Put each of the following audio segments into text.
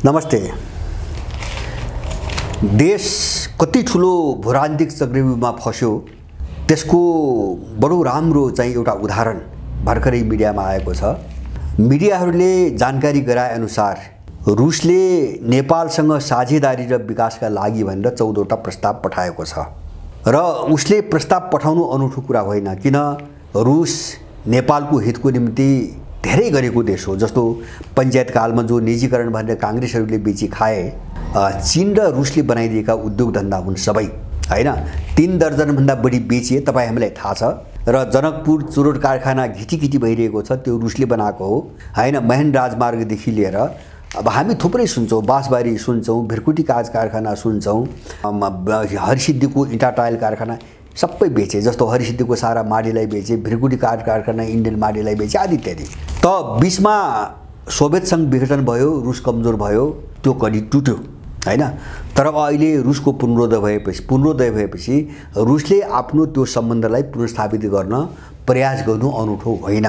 नमस्ते। देश कति ठुलो भूराजनीतिक चक्रव्यूहमा फस्यो त्यसको बडो राम्रो चाहिँ एउटा उदाहरण भर्खरै मिडियामा आएको छ। मिडियाहरूले जानकारी गराए अनुसार रुसले नेपालसँग साझेदारी र विकासका लागि भनेर 14वटा प्रस्ताव पठाएको छ र उसले प्रस्ताव पठाउनु अनौठो कुरा होइन, किन रुस नेपालको हितको निम्ति धेरै गरेको देश हो। जस्तो पञ्चायत कालमा जो निजीकरण भनेर काङ्ग्रेसहरूले बेची खाए, चीन र रुसले बनाइदिएका उद्योग धन्दा हुन् सबै, हैन। 3 दर्जनभन्दा बढी बेचिए, तपाईँ हामीलाई थाहा छ। र जनकपुर चुरोट कारखाना घिटिघिटी भइरहेको छ, त्यो रुसले बनाएको हो, हैन। महेन राजमार्गदेखि लिएर अब हामी थुप्रै सुन्छौँ, बाँसबारी सुन्छौँ, भिरकुटी काज कारखाना सुन्छौँ, हरिसिद्धिको इँटा टाइल कारखाना सबै बेचे। जस्तो हरिसिद्धिको सारा माडीलाई बेचे, भिरकुटी काठ कारखाना इन्डियन माडीलाई बेचे, आदि इत्यादि। त बीचमा सोभियत सङ्घ विघटन भयो, रुस कमजोर भयो, त्यो कडी टुट्यो, हैन। तर अहिले रुसको पुनरोदय भएपछि रुसले आफ्नो त्यो सम्बन्धलाई पुनर्स्थापित गर्न प्रयास गर्नु अनौठो होइन,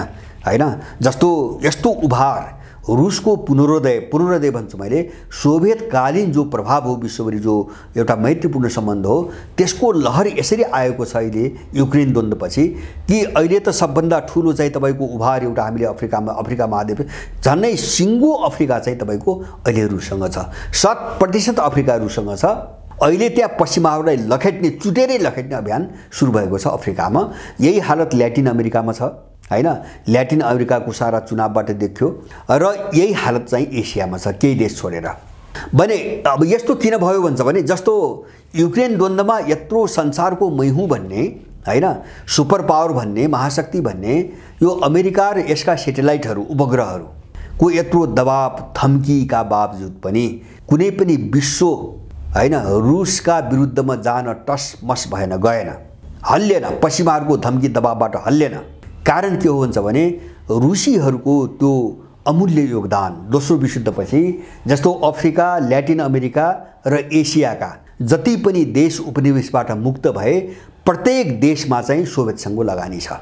हैन। जस्तो यस्तो उभार रुसको पुनरोदय भन्छु मैले, सोभियतकालीन जो प्रभाव हो विश्वभरि, जो एउटा मैत्रीपूर्ण सम्बन्ध हो, त्यसको लहर यसरी आएको छ अहिले युक्रेन द्वन्द्वपछि कि अहिले त सबभन्दा ठुलो चाहिँ तपाईँको उभार एउटा हामीले अफ्रिका महाद्वीप झन्नै सिङ्गो अफ्रिका चाहिँ तपाईँको अहिले रुससँग छ। 100% अफ्रिका रुससँग छ। अहिले त्यहाँ पश्चिमाहरूलाई चुटेरै लखेट्ने अभियान सुरु भएको छ अफ्रिकामा। यही हालत ल्याटिन अमेरिकामा छ, हैन। ल्याटिन अमेरिकाको सारा चुनावबाट देखियो र यही हालत चाहिँ एसियामा छ, केही देश छोडेर। भने अब यस्तो किन भयो भन्छ भने, जस्तो युक्रेन द्वन्द्वमा यत्रो संसारको मै हुँ भन्ने, हैन, सुपर पावर भन्ने, महाशक्ति भन्ने यो अमेरिका र यसका सेटेलाइटहरू उपग्रहहरूको यत्रो दबाव धम्कीका बावजुद पनि कुनै पनि विश्व, हैन, रुसका विरुद्धमा जान टसमस गएन, हल्लेन, पश्चिमाहरूको धम्की दबावबाट हल्लेन। कारण के हो भन्छ भने रुसीहरूको त्यो अमूल्य योगदान दोस्रो विश्वयुद्धपछि, जस्तो अफ्रिका, ल्याटिन अमेरिका र एसियाका जति पनि देश उपनिवेशबाट मुक्त भए, प्रत्येक देशमा चाहिँ सोभियत सङ्घको लगानी छ।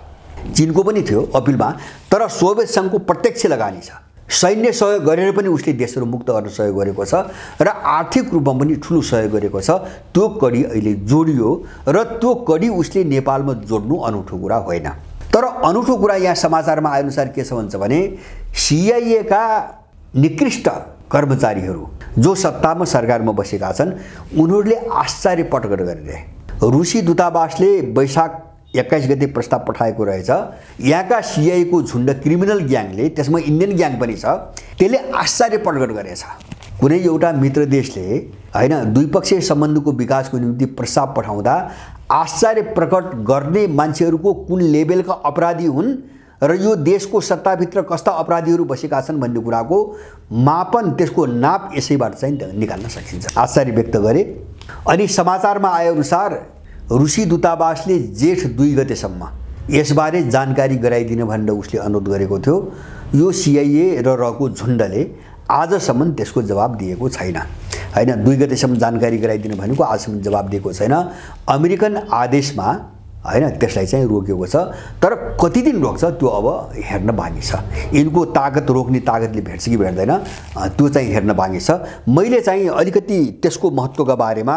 चीनको पनि थियो अपिलमा, तर सोभियत सङ्घको प्रत्यक्ष लगानी छ। सैन्य सहयोग गरेर पनि उसले देशहरू मुक्त गर्न सहयोग गरेको छ र आर्थिक रूपमा पनि ठुलो सहयोग गरेको छ। त्यो कडी अहिले जोडियो र त्यो कडी उसले नेपालमा जोड्नु अनौठो कुरा होइन। तर अनौठो कुरा यहाँ समाचारमा आएअनुसार के छ भन्छ भने, CIA का निकृष्ट कर्मचारीहरू जो सत्तामा सरकारमा बसेका छन्, उनीहरूले आश्चर्य प्रकट गरिरहे। रुसी दूतावासले वैशाख 21 गते प्रस्ताव पठाएको रहेछ। यहाँका CIA को झुन्ड क्रिमिनल ग्याङले, त्यसमा इन्डियन ग्याङ पनि छ, त्यसले आश्चर्य प्रकट गरेछ। कुनै एउटा मित्र देशले, हैन, द्विपक्षीय सम्बन्धको विकासको निम्ति प्रस्ताव पठाउँदा आश्चर्य प्रकट गर्ने मान्छेहरूको कुन लेभलका अपराधी हुन् र यो देशको सत्ताभित्र कस्ता अपराधीहरू बसेका छन् भन्ने कुराको मापन, त्यसको नाप यसैबाट चाहिँ निकाल्न सकिन्छ। आश्चर्य व्यक्त गरे। अनि समाचारमा आएअनुसार रुसी दूतावासले जेठ 2 गतेसम्म यसबारे जानकारी गराइदिन भनेर उसले अनुरोध गरेको थियो। यो CIA र रको झुन्डले आजसम्म त्यसको जवाब दिएको छैन, हैन। 2 गतेसम्म जानकारी गराइदिनु भनेको आजसम्म जवाब दिएको छैन। अमेरिकन आदेशमा, हैन, त्यसलाई चाहिँ रोकेको छ। तर कति दिन रोक्छ त्यो अब हेर्न बाँकी छ। यिनको ताकत रोक्ने ताकतले भेट्छ कि भेट्दैन, त्यो चाहिँ हेर्न बाँकी छ। मैले चाहिँ अलिकति त्यसको महत्त्वका बारेमा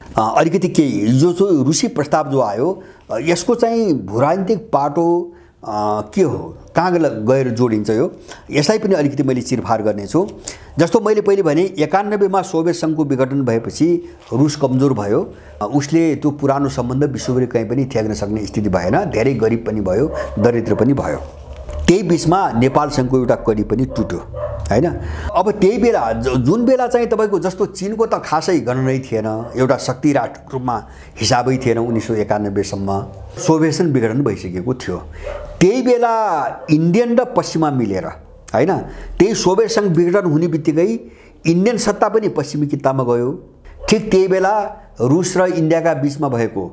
अलिकति केही, जो रुसी प्रस्ताव जो आयो, यसको चाहिँ भूराजनीतिक पाटो के हो, कहाँ गएर जोडिन्छ यो, यसलाई पनि अलिकति मैले चिरफार गर्नेछु। जस्तो मैले पहिले भने 91 मा सोभियत सङ्घको विघटन भएपछि रुस कमजोर भयो। उसले त्यो पुरानो सम्बन्ध विश्वभरि कहीँ पनि त्याग्न सक्ने स्थिति भएन, धेरै गरिब पनि भयो, दरिद्र पनि भयो। त्यही बिचमा नेपालसँगको एउटा कडी पनि टुट्यो, हैन। अब त्यही बेला जुन बेला चाहिँ तपाईँको जस्तो चीनको त खासै गणनै थिएन, एउटा शक्ति राष्ट्रको रूपमा हिसाबै थिएन। 1991 सम्म सोभियत सङ्घ विघटन भइसकेको थियो। त्यही बेला इन्डियन र पश्चिमा मिलेर, हैन, त्यही सोभियत सङ्घ विघटन हुने बित्तिकै इन्डियन सत्ता पनि पश्चिमी कित्तामा गयो। ठिक त्यही बेला रुस र इन्डियाका बिचमा भएको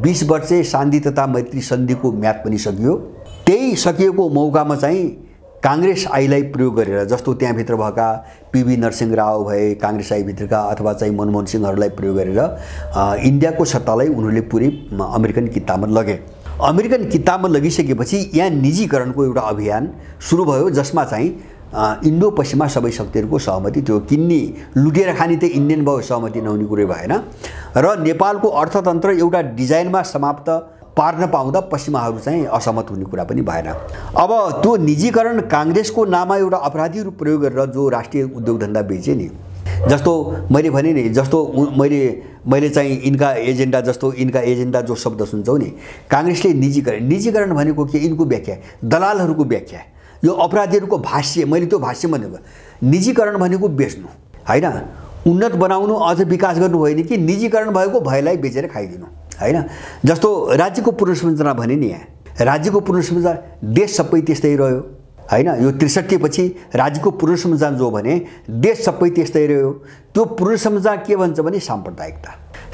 20 वर्षे शान्ति तथा मैत्री सन्धिको म्याद पनि सकियो। त्यही सकिएको मौकामा चाहिँ काङ्ग्रेस आईलाई प्रयोग गरेर, जस्तो त्यहाँभित्र भएका PV नरसिंह राव भए काङ्ग्रेस आईभित्रका, अथवा चाहिँ मनमोहन सिंहहरूलाई प्रयोग गरेर इन्डियाको सत्तालाई उनीहरूले पुरै अमेरिकन कित्तामा लगे। अमेरिकन किताबमा लगिसकेपछि यहाँ निजीकरणको एउटा अभियान सुरु भयो, जसमा चाहिँ इन्डो पश्चिमा सबै शक्तिहरूको सहमति थियो। किन्नी लुटेर खानी त इन्डियन भयो, सहमति नहुने कुरै भएन। र नेपालको अर्थतन्त्र एउटा डिजाइनमा समाप्त पार्न पाउँदा पश्चिमाहरू चाहिँ असहमत हुने कुरा पनि भएन। अब त्यो निजीकरण काङ्ग्रेसको नाममा एउटा अपराधी रूप प्रयोग गरेर जो राष्ट्रिय उद्योग धन्दा बेचे नि, जस्तो मैले भने नि, जस्तो मैले चाहिँ इनका एजेन्डा जो शब्द सुन्छौँ नि, काङ्ग्रेसले निजीकरण भनेको के, यिनको व्याख्या, दलालहरूको व्याख्या, यो अपराधीहरूको भाष्य। मैले त्यो भाष्य भनेको निजीकरण भनेको बेच्नु होइन, उन्नत बनाउनु, अझ विकास गर्नु होइन कि निजीकरण भएको भयलाई बेचेर खाइदिनु होइन। जस्तो राज्यको पुनर्संरचना भने नि, यहाँ राज्यको पुनर्संरचना देश सबै त्यस्तै रह्यो होइन। यो 63 पछि राज्यको पुनर्संरचना जो भने देश सबै त्यस्तै रह्यो। त्यो पुनर्संरचना के भन्छ भने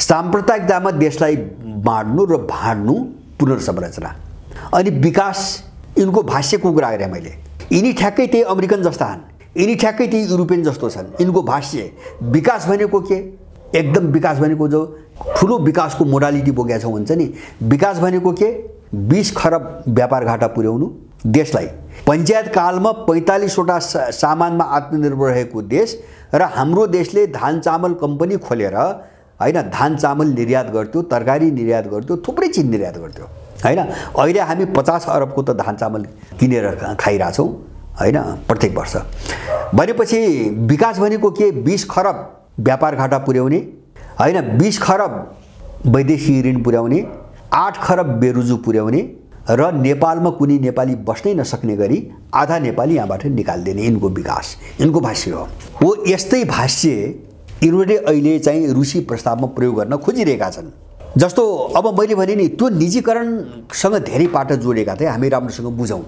साम्प्रदायिकतामा देशलाई बाँड्नु र भाँड्नु पुनर्संरचना। अनि विकास, यिनको भाष्यको कुरा गरेँ मैले। यिनी ठ्याक्कै त्यही अमेरिकन जस्ता छन्, यिनी ठ्याक्कै त्यही युरोपियन जस्तो छन्। यिनको भाष्य विकास भनेको के, एकदम विकास भनेको जो ठुलो विकासको मोडालिटी बोकेका छौँ भन्छ नि, विकास भनेको के, 20 खरब व्यापार घाटा पुर्याउनु देशलाई। पञ्चायत कालमा 45वटा सामानमा आत्मनिर्भर रहेको देश र हाम्रो देशले धान चामल कम्पनी खोलेर होइन, धान चामल निर्यात गर्थ्यो, तरकारी निर्यात गर्थ्यो, थुप्रै चिज निर्यात गर्थ्यो होइन। अहिले हामी 50 अरबको त धान चामल किनेर खाइरहेछौँ होइन प्रत्येक वर्ष। भनेपछि विकास भनेको के, 20 खरब व्यापार घाटा पुर्याउने होइन, 20 खरब वैदेशिक ऋण पुर्याउने, 8 खरब बेरुजु पुर्याउने र नेपालमा कुनै नेपाली बस्नै नसक्ने गरी आधा नेपाली यहाँबाट निकालिदिने, यिनको विकास, यिनको भाष्य हो। यस्तै भाष्य यिनीहरूले अहिले चाहिँ रुसी प्रस्तावमा प्रयोग गर्न खोजिरहेका छन्। जस्तो अब मैले भने नि, त्यो निजीकरणसँग धेरै पाटो जोडेका थिए, हामी राम्रोसँग बुझौँ।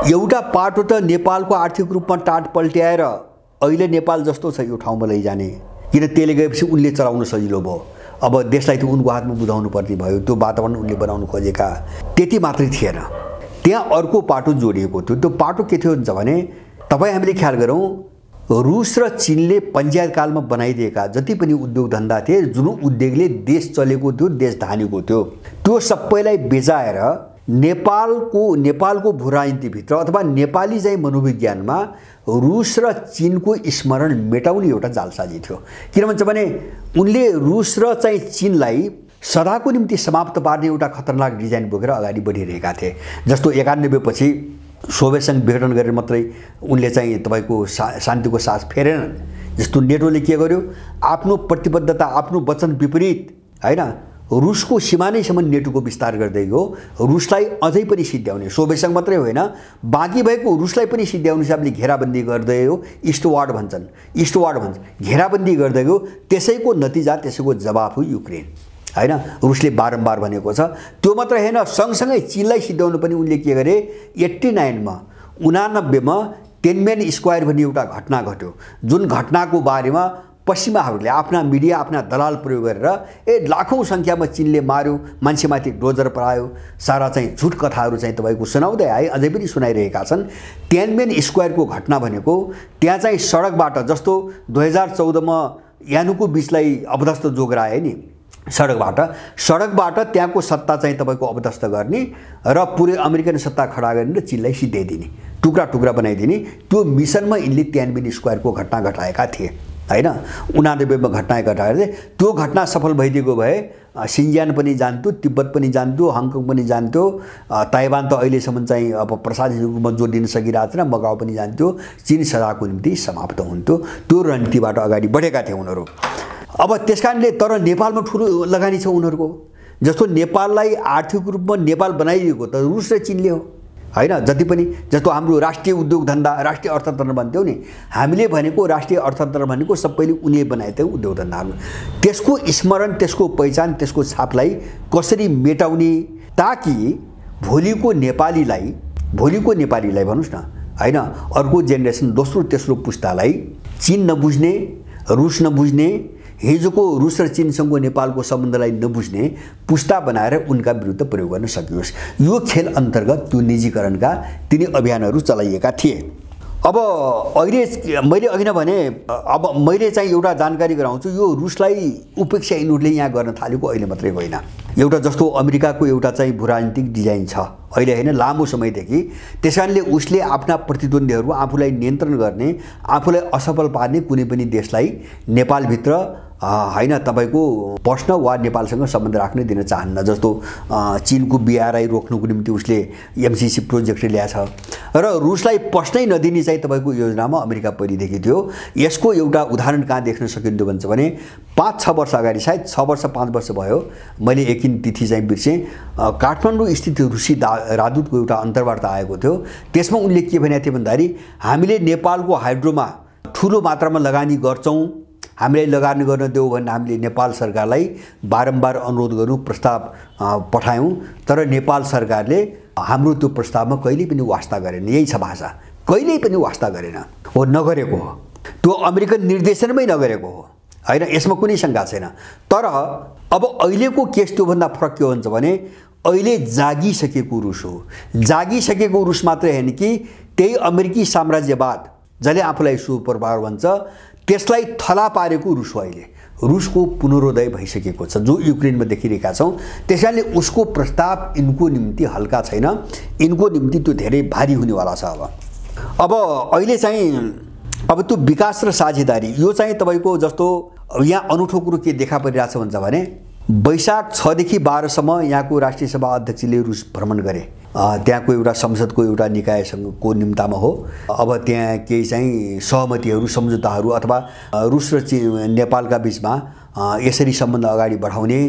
एउटा पाटो त नेपालको आर्थिक रूपमा टाट पल्ट्याएर अहिले नेपाल जस्तो छ यो ठाउँमा लैजाने, किन त्यसले गएपछि उनले चलाउन सजिलो भयो। अब देशलाई त उनको हातमा बुझाउनु पर्ने भयो, त्यो वातावरण उनले बनाउनु खोजेका। त्यति मात्रै थिएन, त्यहाँ अर्को पाटो जोडिएको थियो। त्यो पाटो के थियो भने, तपाईँ हामीले ख्याल गरौँ, रुस र चीनले पञ्चायत कालमा बनाइदिएका जति पनि उद्योग धन्दा थिए, जुन उद्योगले देश चलेको थियो, देश धानेको थियो, त्यो सबैलाई बेचाएर नेपालको भूराजनीतिभित्र अथवा नेपाली चाहिँ मनोविज्ञानमा रुस र चीनको स्मरण मेटाउने एउटा जालसाजी थियो। किन भन्छ भने उनले रुस र चाहिँ चीनलाई सदाको निम्ति समाप्त पार्ने एउटा खतरनाक डिजाइन बोकेर अगाडि बढिरहेका थिए। जस्तो 91 पछि सोभियतसँग विघटन गरेर मात्रै उनले चाहिँ तपाईँको शान्तिको सास फेरेन। जस्तो नेटोले के गर्यो, आफ्नो प्रतिबद्धता, आफ्नो वचन विपरीत होइन, रुसको सिमानैसम्म नेटोको विस्तार गर्दै गयो। रुसलाई अझै पनि सिद्ध्याउने, सोभियतसँग मात्रै होइन बाँकी भएको रुसलाई पनि सिद्ध्याउने हिसाबले घेराबन्दी गर्दै गयो। ईस्टवार्ड भन्छ, घेराबन्दी गर्दै गयो। त्यसैको नतिजा, त्यसैको जवाफ हो युक्रेन होइन। रुसले बारम्बार भनेको छ। त्यो मात्र होइन, सँगसँगै चीनलाई सिद्ध्याउनु पनि उनले के गरे, 89 मा टिएनमेन स्क्वायर भन्ने एउटा घटना घट्यो, जुन घटनाको बारेमा पश्चिमाहरूले आफ्ना मिडिया, आफ्ना दलाल प्रयोग गरेर लाखौँ सङ्ख्यामा चीनले मार्यो, मान्छेमाथि डोजर परायो, सारा चाहिँ झुट कथाहरू चाहिँ तपाईँको सुनाउँदै आए, अझै पनि सुनाइरहेका छन्। टिएनमेन स्क्वायरको घटना भनेको त्यहाँ चाहिँ सडकबाट, जस्तो 2014 मा यानुकोभिचलाई अवदस्त जो गराए नि, सडकबाट त्यहाँको सत्ता चाहिँ तपाईँको अवदस्त गर्ने र पुरै अमेरिकन सत्ता खडा गर्ने र चीनलाई सिद्ध्याइदिने, टुक्रा टुक्रा बनाइदिने, त्यो मिसनमा यिनले टिएनमेन स्क्वायरको घटना घटाएका थिए होइन। 89 मा घटना घटाएर त्यो घटना सफल भइदिएको भए सिन्जियान पनि जान्थ्यो, तिब्बत पनि जान्थ्यो, हङकङ पनि जान्थ्यो, ताइवान त अहिलेसम्म चाहिँ अब प्रशासनिक रूपमा जोड दिन सकिरहेको छैन, मकाउ पनि जान्थ्यो, चीन सदाको निम्ति समाप्त हुन्थ्यो। त्यो रणनीतिबाट अगाडि बढेका थिए उनीहरू। अब त्यसकारणले तर नेपालमा ठुलो लगानी छ उनीहरूको। जस्तो नेपाललाई आर्थिक रूपमा नेपाल बनाइदिएको त रुस र चीनले हो होइन। जति पनि जस्तो हाम्रो राष्ट्रिय उद्योग धन्दा, राष्ट्रिय अर्थतन्त्र भन्थ्यौँ नि, हामीले भनेको राष्ट्रिय अर्थतन्त्र भनेको सबैले उनले बनाएको थियो उद्योग धन्दाहरू। त्यसको स्मरण, त्यसको पहिचान, त्यसको छापलाई कसरी मेटाउने, ताकि भोलिको नेपालीलाई भन्नुहोस् न होइन, अर्को जेनेरेसन, दोस्रो तेस्रो पुस्तालाई चीन नबुझ्ने, रुस नबुझ्ने, हिजोको रुस र चीनसँगको नेपालको सम्बन्धलाई नबुझ्ने पुस्ता बनाएर उनका विरुद्ध प्रयोग गर्न सकियोस्। यो खेल अन्तर्गत त्यो निजीकरणका तिनै अभियानहरू चलाइएका थिए। अब अहिले मैले अघि नै भने अब मैले चाहिँ एउटा जानकारी गराउँछु, यो रुसलाई उपेक्षा यिनीहरूले यहाँ गर्न थालेको अहिले मात्रै होइन। एउटा जस्तो अमेरिकाको एउटा चाहिँ भूराजनीतिक डिजाइन छ अहिले होइन, लामो समयदेखि। त्यसकारणले उसले आफ्ना प्रतिद्वन्द्वीहरू आफूलाई नियन्त्रण गर्ने, आफूलाई असफल पार्ने कुनै पनि देशलाई नेपालभित्र होइन तपाईँको पस्न वा नेपालसँग सम्बन्ध राख्न दिन चाहन्न। जस्तो चीनको BRI रोक्नुको निम्ति उसले MCC प्रोजेक्ट ल्याएछ र रुसलाई पस्नै नदिने चाहिँ तपाईँको योजनामा अमेरिका पहिलेदेखि थियो। यसको एउटा उदाहरण कहाँ देख्न सकिन्थ्यो भन्छ भने 5-6 वर्ष अगाडि, सायद 6 वर्ष 5 वर्ष भयो, मैले एकिन तिथि चाहिँ बिर्सेँ, काठमाडौँ स्थित रुसी राजदूतको एउटा अन्तर्वार्ता आएको थियो। त्यसमा उनले के भनेको थियो भन्दाखेरि हामीले नेपालको हाइड्रोमा ठुलो मात्रामा लगानी गर्छौँ, हामीलाई लगानी गर्न देऊ भनेर हामीले नेपाल सरकारलाई बारम्बार अनुरोध गर्नु, प्रस्ताव पठायौँ, तर नेपाल सरकारले हाम्रो त्यो प्रस्तावमा कहिल्यै पनि वास्ता गरेन। यही छ भाषा, कहिल्यै पनि वास्ता गरेन, हो नगरेको हो, त्यो अमेरिकन निर्देशनमै नगरेको हो होइन, यसमा कुनै शङ्का छैन। तर अब अहिलेको केस त्योभन्दा फरक के हुन्छ भने अहिले जागिसकेको रुस हो। जागिसकेको रुस मात्रै होइन कि त्यही अमेरिकी साम्राज्यवाद जसले आफूलाई सुपर पावर भन्छ त्यसलाई थला पारेको रुस हो। अहिले रुसको पुनरोदय भइसकेको छ, जो युक्रेनमा देखिरहेका छौँ। त्यसकारणले उसको प्रस्ताव यिनको निम्ति हल्का छैन, यिनको निम्ति त्यो धेरै भारी हुनेवाला छ। अब अहिले चाहिँ अब त्यो विकास र साझेदारी यो चाहिँ तपाईँको जस्तो यहाँ अनौठो कुरो के देखा परिरहेछ भन्छ भने वैशाख 6 देखि 12 सम्म यहाँको राष्ट्रिय सभा अध्यक्षले रुस भ्रमण गरे। त्यहाँको एउटा संसदको एउटा निकायसँगको निम्तामा हो। अब त्यहाँ केही चाहिँ सहमतिहरू, सम्झौताहरू अथवा रुस र नेपालका बिचमा यसरी सम्बन्ध अगाडि बढाउने,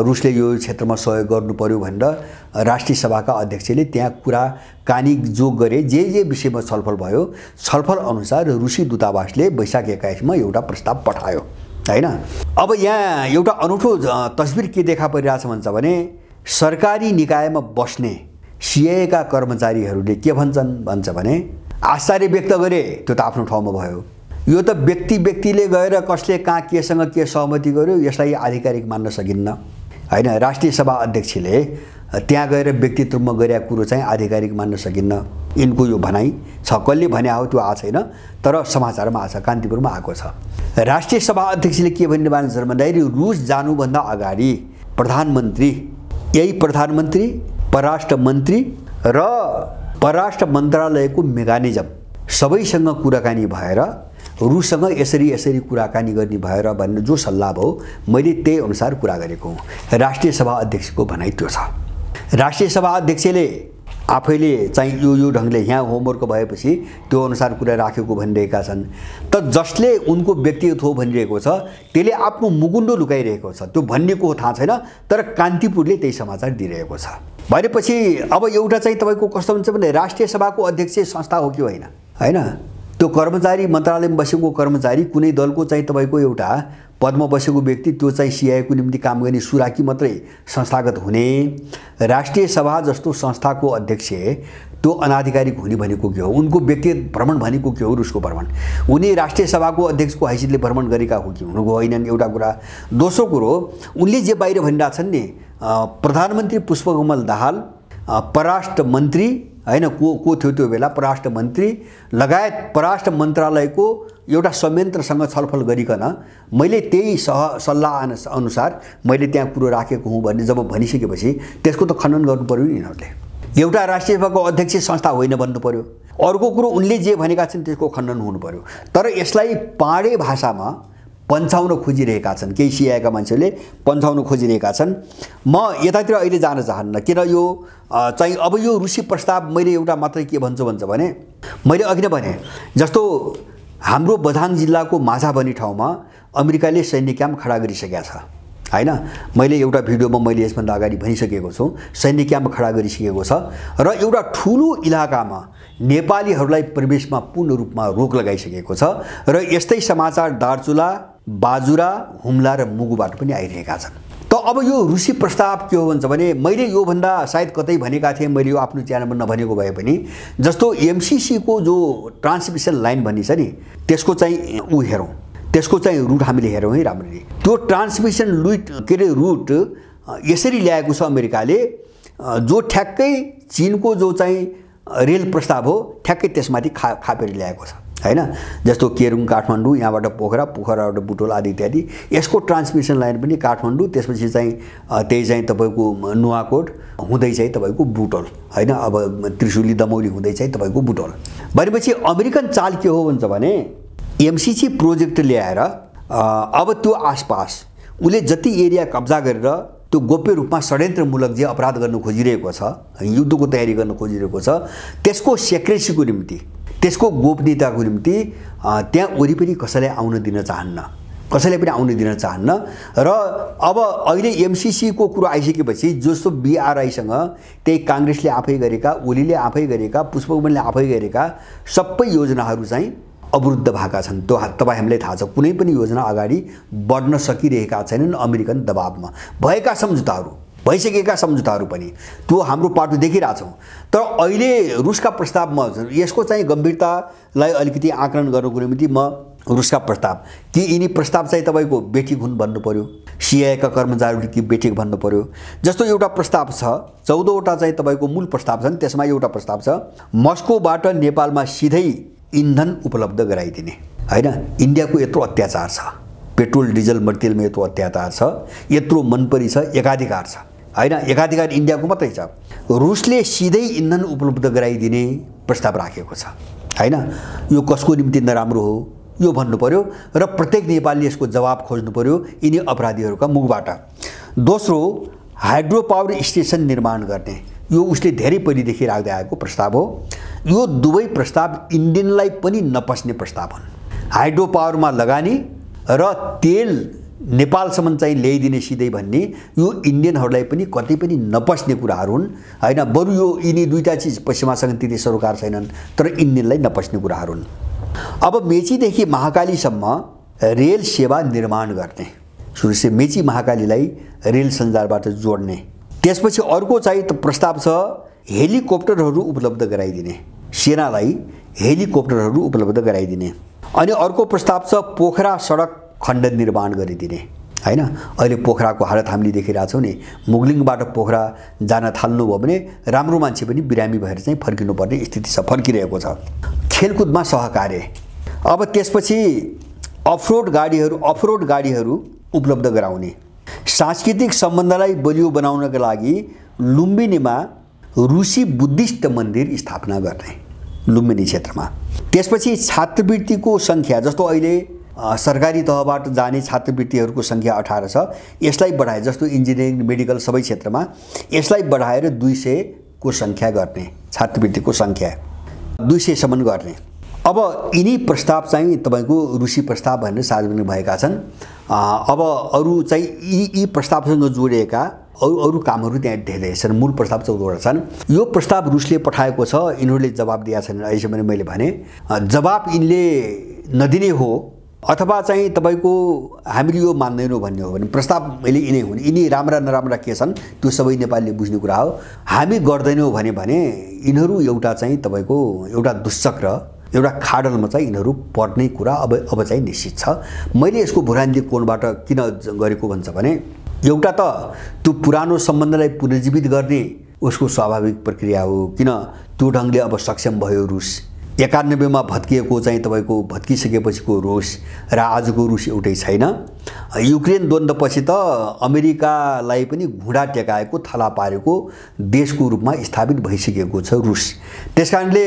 रुसले यो क्षेत्रमा सहयोग गर्नु पर्यो भनेर राष्ट्रिय सभाका अध्यक्षले त्यहाँ कुराकानी जो गरे, जे विषयमा छलफल भयो, छलफल अनुसार रुसी दूतावासले वैशाख 21 मा एउटा प्रस्ताव पठायो हैन। अब यहाँ एउटा अनौठो तस्बिर के देखा परिरहेछ भन्छ भने सरकारी निकायमा बस्ने CIA का कर्मचारीहरूले के भन्छ भने आश्चर्य व्यक्त गरे, त्यो त आफ्नो ठाउँमा भयो। यो त व्यक्तिले गएर कसले कहाँ केसँग के सहमति गर्यो यसलाई आधिकारिक मान्न सकिन्न हैन। राष्ट्रिय सभा अध्यक्षले त्यहाँ गएर व्यक्तित्वमा गरेका कुरो चाहिँ आधिकारिक मान्न सकिन्न, यिनको यो भनाइ छ। कसले भने हो त्यो आएको छैन, तर समाचारमा आएको छ, कान्तिपुरमा आएको छ। राष्ट्रिय सभा अध्यक्षले के भन्ने बानी छ भन्दाखेरि रुस जानुभन्दा अगाडि प्रधानमन्त्री, यही प्रधानमन्त्री, परराष्ट्र मन्त्री र परराष्ट्र मन्त्रालयको मेकानिजम सबैसँग कुराकानी भएर रुससँग यसरी कुराकानी गर्ने भएर भन्ने जो सल्लाह भयो, मैले त्यही अनुसार कुरा गरेको हुँ। राष्ट्रिय सभा अध्यक्षको भनाइ त्यो छ। राष्ट्रिय सभा अध्यक्षले आफैले चाहिँ यो ढङ्गले यहाँ होमवर्क भएपछि त्यो अनुसार कुरा राखेको भनिरहेका छन्। त जसले उनको व्यक्तिगत हो भनिरहेको छ त्यसले आफ्नो मुगुन्डो लुकाइरहेको छ, त्यो भन्नेको हो थाहा छैन, तर कान्तिपुरले त्यही समाचार दिइरहेको छ। भनेपछि अब एउटा चाहिँ तपाईँको कस्तो हुन्छ भने राष्ट्रिय सभाको अध्यक्ष संस्था हो कि होइन हैन, त्यो कर्मचारी मन्त्रालयमा बसेको कर्मचारी कुनै दलको चाहिँ तपाईँको एउटा पदमा बसेको व्यक्ति, त्यो चाहिँ CIA को निम्ति काम गर्ने सुराकी मात्रै संस्थागत हुने। राष्ट्रिय सभा जस्तो संस्थाको अध्यक्ष त्यो अनाधिकारिक हुने भनेको के हो? उनको व्यक्तिगत भ्रमण भनेको के हो? रुसको भ्रमण उनी राष्ट्रिय सभाको अध्यक्षको हैसियतले भ्रमण गरेका हो कि हुनुको होइनन्, एउटा कुरा। दोस्रो कुरो, उनले जे बाहिर भनिरहेछन् नि, प्रधानमन्त्री पुष्पकमल दाहाल, परराष्ट्र मन्त्री हैन, को थियो त्यो बेला परराष्ट्र मन्त्री लगायत परराष्ट्र मन्त्रालयको एउटा संयन्त्रसँग छलफल गरिकन मैले त्यही सल्लाह अनुसार मैले त्यहाँ कुरो राखेको हुँ भन्ने जब भनिसकेपछि त्यसको त खण्डन गर्नु पर्यो नि यिनीहरूले। एउटा राष्ट्रिय सभाको अध्यक्ष संस्था होइन भन्नु पर्यो। अर्को कुरो, उनले जे भनेका छन् त्यसको खण्डन हुनु पर्यो। तर यसलाई पाडे भाषामा पन्छाउन खोजिरहेका छन्, केही CIA का मान्छेले पन्छाउन खोजिरहेका छन्। म यतातिर अहिले जान चाहन्न, किन यो चाहिँ अब यो रुसी प्रस्ताव मैले एउटा मात्रै के भन्छ भने मैले अघि नै भने जस्तो हाम्रो बझाङ जिल्लाको माझाबनी ठाउँमा अमेरिकाले सैन्य क्याम्प खडा गरिसकेका छ हैन। मैले एउटा भिडियोमा मैले यसभन्दा अगाडि भनिसकेको छु, सैन्य क्याम्प खडा गरिसकेको छ र एउटा ठुलो इलाकामा नेपालीहरूलाई प्रवेशमा पूर्ण रूपमा रोक लगाइसकेको छ। र यस्तै समाचार दार्चुला, बाजुरा, हुम्ला र मुगुबाट पनि आइरहेका छन्। त अब यो रुसी प्रस्ताव के हो भन्छ भने मैले यो भन्दा सायद कतै भनेका थिएँ, मैले यो आफ्नो च्यानलमा नभनेको भए पनि, जस्तो MCC को जो ट्रान्समिसन लाइन भनिन्छ नि त्यसको चाहिँ हेरौँ, त्यसको चाहिँ रुट हामीले हेरौँ है राम्ररी। त्यो ट्रान्समिसन रुट यसरी ल्याएको छ अमेरिकाले, जो ठ्याक्कै चीनको जो चाहिँ रेल प्रस्ताव हो ठ्याक्कै त्यसमाथि खापेर ल्याएको छ हैन। जस्तो केरुङ काठमाडौँ, यहाँबाट पोखरा, पोखराबाट बुटोल आदि इत्यादि। यसको ट्रान्समिसन लाइन पनि काठमाडौँ, त्यसपछि चाहिँ त्यही चाहिँ तपाईँको नुवाकोट हुँदै चाहिँ तपाईँको बुटोल हैन। अब त्रिशुली दमौली हुँदै चाहिँ तपाईँको बुटोल। भनेपछि अमेरिकन चाल के हो भन्छ भने एमसिसी प्रोजेक्ट ल्याएर अब त्यो आसपास उसले जति एरिया कब्जा गरेर त्यो गोप्य रूपमा षड्यन्त्रमूलक जे अपराध गर्न खोजिरहेको छ, युद्धको तयारी गर्न खोजिरहेको छ, त्यसको सेक्रेसीको निम्ति, त्यसको गोपनीयताको निम्ति त्यहाँ वरिपरि कसैलाई आउन दिन चाहन्न, कसैले पनि आउन दिन चाहन्न। र अब अहिले एमसिसीको कुरो आइसकेपछि जस्तो बीआरआईसँग त्यही काङ्ग्रेसले आफै गरेका, ओलीले आफै गरेका, पुष्पकमलले आफै गरेका सबै योजनाहरू चाहिँ अवरुद्ध भएका छन्। त्यो तपाईँ हामीलाई थाहा छ, कुनै पनि योजना अगाडि बढ्न सकिरहेका छैनन् अमेरिकन दबावमा। भएका सम्झौताहरू, भइसकेका सम्झौताहरू पनि त्यो हाम्रो पाटो देखिरहेछौँ। तर अहिले रुसका प्रस्तावमा यसको चाहिँ गम्भीरतालाई अलिकति आकलन गर्नको निम्ति म रुसका प्रस्ताव कि यिनी प्रस्ताव चाहिँ तपाईँको बेठिक हुन् भन्नु पर्यो, सिआइएका कर्मचारीहरू कि बेठिक भन्नु पर्यो। जस्तो एउटा प्रस्ताव छ, 14वटा चाहिँ तपाईँको मूल प्रस्ताव छन्, त्यसमा एउटा प्रस्ताव छ मस्कोबाट नेपालमा सिधै इन्धन उपलब्ध गराइदिने हैन। इन्डियाको यत्रो अत्याचार छ, पेट्रोल डिजल मट्टितेलमा यत्रो अत्याचार छ, यत्रो मनपरी छ, एकाधिकार छ हैन। एकाधिकार इन्डियाको मात्रै छ। रुसले सिधै इन्धन उपलब्ध गराइदिने प्रस्ताव राखेको छ हैन। यो कसको निम्ति नराम्रो हो यो भन्नु पर्यो र प्रत्येक नेपालीले यसको जवाब खोज्नु पर्यो यिनी अपराधीहरूका मुखबाट। दोस्रो, हाइड्रो पावर स्टेसन निर्माण गर्ने, यो उसले धेरै पहिलेदेखि राख्दै आएको प्रस्ताव हो। यो दुवै प्रस्ताव इन्डियनलाई पनि नपस्ने प्रस्ताव हुन्। हाइड्रो पावरमा लगानी र तेल नेपालसम्म चाहिँ ल्याइदिने सिधै भन्ने यो इन्डियनहरूलाई पनि कतै पनि नपस्ने कुराहरू हुन् हैन। बरु यो यिनी दुईटा चिज पश्चिमासँग त्यति सरोकार छैनन्, तर इन्डियनलाई नपस्ने कुराहरू हुन्। अब मेचीदेखि महाकालीसम्म रेल सेवा निर्माण गर्ने, सुरुसे मेची महाकालीलाई रेल सञ्जालबाट जोड्ने। त्यसपछि अर्को चाहिँ प्रस्ताव छ हेलिकप्टरहरू उपलब्ध गराइदिने, सेनालाई हेलिकप्टरहरू उपलब्ध गराइदिने। अनि अर्को प्रस्ताव छ पोखरा सडक खण्ड निर्माण गरिदिने हैन। अहिले पोखराको हालत हामीले देखिरहेछौँ नि, मुगलिङबाट पोखरा जान थाल्नुभयो भने राम्रो मान्छे पनि बिरामी भएर चाहिँ फर्किनुपर्ने स्थिति छ, फर्किरहेको छ। खेलकुदमा सहकार्य, अब त्यसपछि अफरोड गाडीहरू उपलब्ध गराउने, सांस्कृतिक सम्बन्धलाई बलियो बनाउनका लागि लुम्बिनीमा रुसी बुद्धिस्ट मन्दिर स्थापना गर्ने लुम्बिनी क्षेत्रमा। त्यसपछि छात्रवृत्तिको सङ्ख्या, जस्तो अहिले सरकारी तहबाट जाने छात्रवृत्तिहरूको सङ्ख्या 18 छ, यसलाई बढाए, जस्तो इन्जिनियरिङ मेडिकल सबै क्षेत्रमा यसलाई बढाएर 200 को सङ्ख्या गर्ने, छात्रवृत्तिको सङ्ख्या 200 सम्म गर्ने। अब यिनी प्रस्ताव चाहिँ तपाईँको रुसी प्रस्ताव भनेर सार्वजनिक भएका छन्। अब अरू चाहिँ यी प्रस्तावसँग जोडिएका अरू कामहरू त्यहाँ धेरै छन्। मूल प्रस्ताव 14वटा छन्। यो प्रस्ताव रुसले पठाएको छ, यिनीहरूले जवाब दिएका छैनन् अहिलेसम्म। मैले भने जवाब यिनले नदिने हो अथवा चाहिँ तपाईँको हामीले यो मान्दैनौँ भन्ने हो भने प्रस्ताव मैले यिनै हुन्, यिनी राम्रा नराम्रा के छन् त्यो सबै नेपालीले बुझ्ने कुरा हो। हामी गर्दैनौँ भने यिनीहरू एउटा चाहिँ तपाईँको एउटा दुश्चक्र, एउटा खाडलमा चाहिँ यिनीहरू पर्ने कुरा अब चाहिँ निश्चित छ। मैले यसको भूराजनीतिक कोणबाट किन गरेको भन्छ भने एउटा त त्यो पुरानो सम्बन्धलाई पुनर्जीवित गर्ने उसको स्वाभाविक प्रक्रिया हो, किन त्यो ढङ्गले अब सक्षम भयो रुस। 91 मा भत्किएको चाहिँ तपाईँको भत्किसकेपछिको रुस र आजको रुस एउटै छैन। युक्रेन द्वन्द्वपछि त अमेरिकालाई पनि घुँडा टेकाएको, थला पारेको देशको रूपमा स्थापित भइसकेको छ रुस। त्यसकारणले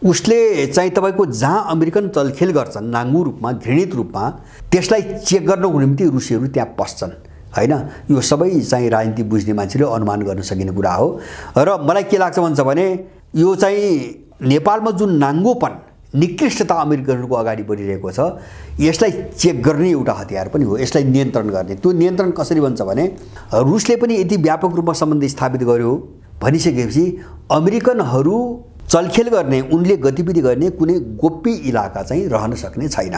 उसले चाहिँ तपाईँको जहाँ अमेरिकन चलखेल गर्छन् नाङ्गु रूपमा, घृणित रूपमा, त्यसलाई चेक गर्नको निम्ति रुसीहरू त्यहाँ पस्छन् हैन। यो सबै चाहिँ राजनीति बुझ्ने मान्छेले अनुमान गर्न सकिने कुरा हो। र मलाई के लाग्छ भन्छ भने यो चाहिँ नेपालमा जुन नाङ्गोपन, निकृष्टता अमेरिकनहरूको अगाडि बढिरहेको छ, यसलाई चेक गर्ने एउटा हतियार पनि हो, यसलाई नियन्त्रण गर्ने। त्यो नियन्त्रण कसरी भन्छ भने रुसले पनि यति व्यापक रूपमा सम्बन्ध स्थापित गर्यो भनिसकेपछि अमेरिकनहरू चलखेल गर्ने, उनले गतिविधि गर्ने कुनै गोप्य इलाका चाहिँ रहन सक्ने छैन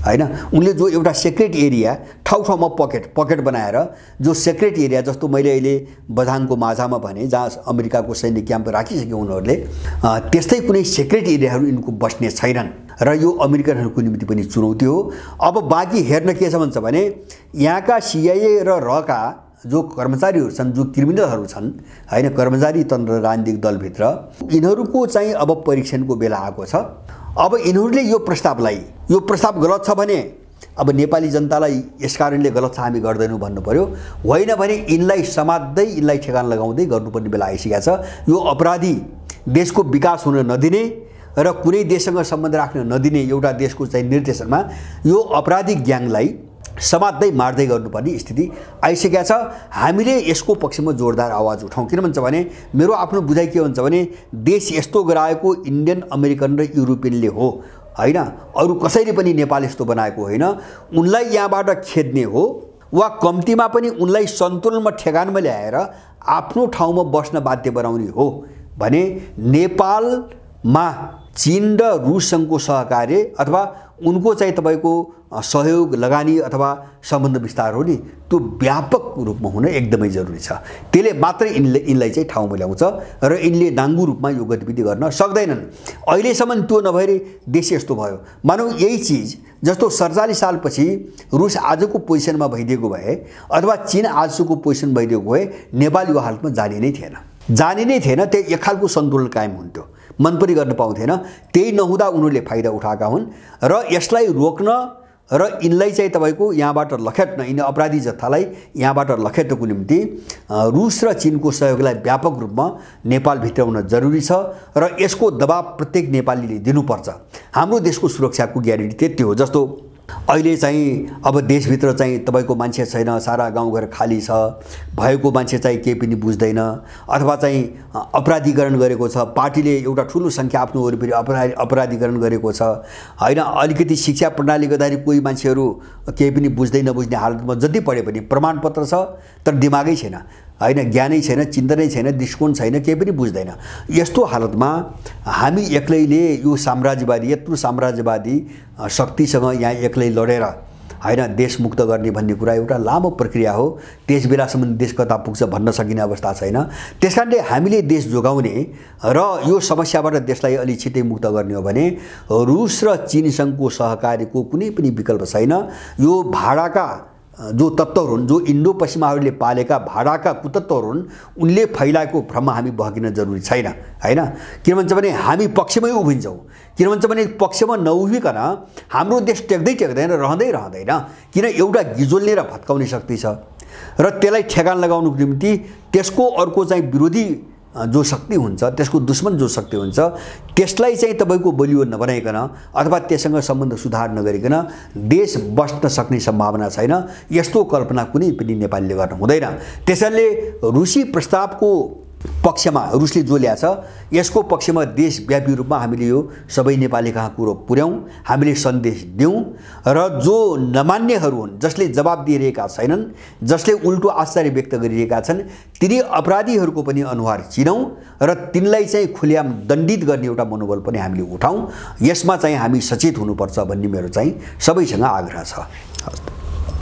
हैन। उनले जो एउटा सेक्रेट एरिया ठाउँमा पकेट बनाएर जो सेक्रेट एरिया, जस्तो मैले अहिले बझाङको माझामा भने जहाँ अमेरिकाको सैन्य क्याम्प राखिसक्यो उनीहरूले, त्यस्तै कुनै सेक्रेट एरियाहरू यिनको बस्ने छैनन् र यो अमेरिकनहरूको निम्ति पनि चुनौती हो। अब बाँकी हेर्न के छ भन्छ भने यहाँका सिआइए र रका जो कर्मचारीहरू छन्, जो क्रिमिनलहरू छन् हैन, कर्मचारी तन्त्र राजनीतिक दलभित्र यिनीहरूको चाहिँ अब परीक्षणको बेला आएको छ। अब यिनीहरूले यो प्रस्ताव गलत छ भने अब नेपाली जनतालाई यस कारणले गलत छ हामी गर्दैनौँ भन्नु पर्यो, होइन भने यिनलाई समात्दै यिनलाई ठेगान लगाउँदै गर्नुपर्ने बेला आइसकेको छ। यो अपराधी देशको विकास हुन नदिने र कुनै देशसँग सम्बन्ध राख्न नदिने एउटा देशको चाहिँ निर्देशनमा यो अपराधी ग्याङलाई समात्दै मार्दै गर्नुपर्ने स्थिति आइसकेको छ। हामीले यसको पक्षमा जोरदार आवाज उठाउँ। किन भन्छ भने मेरो आफ्नो बुझाइ के हुन्छ भने देश यस्तो गराएको इन्डियन, अमेरिकन र युरोपियनले हो हैन, अरू कसैले पनि नेपाल यस्तो बनाएको होइन। उनलाई यहाँबाट खेद्ने हो वा कम्तीमा पनि उनलाई सन्तुलनमा ठेगानमा ल्याएर आफ्नो ठाउँमा बस्न बाध्य बनाउने हो भने नेपालमा चीन र रुससँगको सहकार्य अथवा उनको चाहिँ तपाईको सहयोग, लगानी अथवा सम्बन्ध विस्तार हो नि, त्यो व्यापक रूपमा हुन एकदमै जरुरी छ। त्यसले मात्रै यिनलाई चाहिँ ठाउँमा ल्याउँछ र यिनले नाङ्गु रूपमा यो गतिविधि गर्न सक्दैनन्। अहिलेसम्म त्यो नभएर देश यस्तो भयो। मानौ यही चिज जस्तो 47 सालपछि रुस आजको पोजिसनमा भइदिएको भए अथवा चीन आजको पोजिसन भइदिएको भए नेपाल यो हालतमा जाने नै थिएन। त्यो एक खालको सन्तुलन कायम हुन्थ्यो, मन पनि गर्न पाउँथेन। त्यही नहुँदा उनीहरूले फाइदा उठाएका हुन् र यसलाई रोक्न र यिनलाई चाहिँ तपाईको यहाँबाट लखेट्न, यिनी अपराधी जत्थालाई यहाँबाट लखेट्नको निम्ति रुस र चीनको सहयोगलाई व्यापक रूपमा नेपाल भित्राउन जरुरी छ र यसको दबाब प्रत्येक नेपालीले दिनुपर्छ। हाम्रो देशको सुरक्षाको ग्यारेन्टी त्यति हो। जस्तो अहिले चाहिँ अब देशभित्र चाहिँ तपाईको मान्छे छैन, सारा गाउँघर खाली छ, भएको मान्छे चाहिँ केही पनि बुझ्दैन अथवा चाहिँ अपराधीकरण गरेको छ, पार्टीले एउटा ठुलो सङ्ख्या आफ्नो वरिपरि अपराधीकरण गरेको छ हैन। अलिकति शिक्षा प्रणाली गर्दाखेरि कोही मान्छेहरू केही पनि बुझ्दै नबुझ्ने हालतमा जति पढे पनि प्रमाणपत्र छ तर दिमागै छैन हैन, ज्ञानै छैन, चिन्तनै छैन, दृष्टिकोण छैन, केही पनि बुझ्दैन। यस्तो हालतमा हामी एक्लैले यो साम्राज्यवादी, यत्रो साम्राज्यवादी शक्तिसँग यहाँ एक्लै लडेर हैन देश मुक्त गर्ने भन्ने कुरा एउटा लामो प्रक्रिया हो। त्यस बेलासम्म देश कता पुग्छ भन्न सकिने अवस्था छैन। त्यसकारणले हामीले देश जोगाउने र यो समस्याबाट देशलाई अलि छिटै मुक्त गर्ने हो भने रुस र चीनसँगको सहकार्यको कुनै पनि विकल्प छैन। यो भाडाका जो तत्त्वहरू हुन्, जो इन्डो पश्चिमाहरूले पालेका भाडाका कुतत्त्वहरू हुन्, उनले फैलाएको भ्रम हामी बहकिन जरुरी छैन हैन। किन भन्छ भने हामी पक्षमै उभिन्छौँ। किन भन्छ भने पक्षमा नउभिकन हाम्रो देश टेक्दैन, रहँदैन। किन एउटा गिजोल्ने र भत्काउने शक्ति छ र त्यसलाई ठेगान लगाउनुको निम्ति त्यसको अर्को चाहिँ विरोधी जो शक्ति हुन्छ, त्यसको दुश्मन जो शक्ति हुन्छ, त्यसलाई चाहिँ तपाईको बलियो नबनाइकन अथवा त्यससँग सम्बन्ध सुधार नगरिकन देश बस्न सक्ने सम्भावना छैन। यस्तो कल्पना कुनै पनि नेपालीले गर्न हुँदैन। त्यसैले रुसी प्रस्तावको पक्षमा रुसले जो ल्याछ यसको पक्षमा देशव्यापी रूपमा हामीले यो सबै नेपाली कहाँ कुरो पुर्याउँ, हामीले सन्देश दिउँ र जो नमान्नेहरू हुन्, जसले जवाब दिइरहेका छैनन्, जसले उल्टो आश्चर्य व्यक्त गरिरहेका छन्, तिनी अपराधीहरूको पनि अनुहार चिनौँ र तिनलाई चाहिँ खुल्याम दण्डित गर्ने एउटा मनोबल पनि हामीले उठाउँ। यसमा चाहिँ हामी सचेत हुनुपर्छ भन्ने मेरो चाहिँ सबैसँग आग्रह छ।